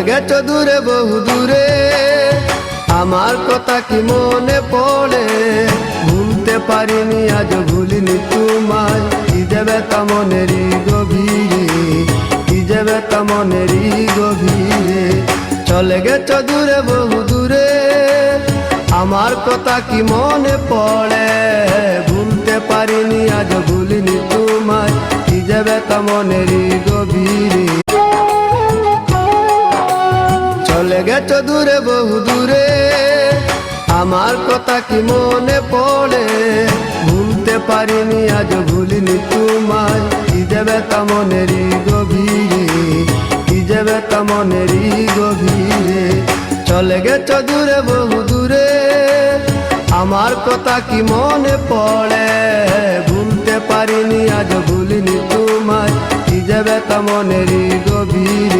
গেছো দূরে বহু দূরে, আমার কথা কি মনে পড়ে? ভুলতে পারিনি আজ ভুলিনি তোমায়, কি দেবে তা মনেরই গভীরে, কি দেবে তা মনেরই গভীরে। চলে গেছো দূরে বহু দূরে, আমার কথা কি মনে পড়ে? ভুলতে পারিনি আজ ভুলিনি তোমায়, কি দেবে তা মনেরই গভীরে। চলে গেছো দূরে বহু দূরে, আমার কথা কি মনে পড়ে? ভুলতে পারিনি আজ ভুলিনি তোমায়, কি দেবে তা মনেরই গভীরে, কি দেবে তা মনেরই গভীরে। চলে গেছো দূরে বহু দূরে, আমার কথা কি মনে পড়ে? ভুলতে পারিনি আজ ভুলিনি তোমায়, কি দেবে তা মনেরই গভীরে।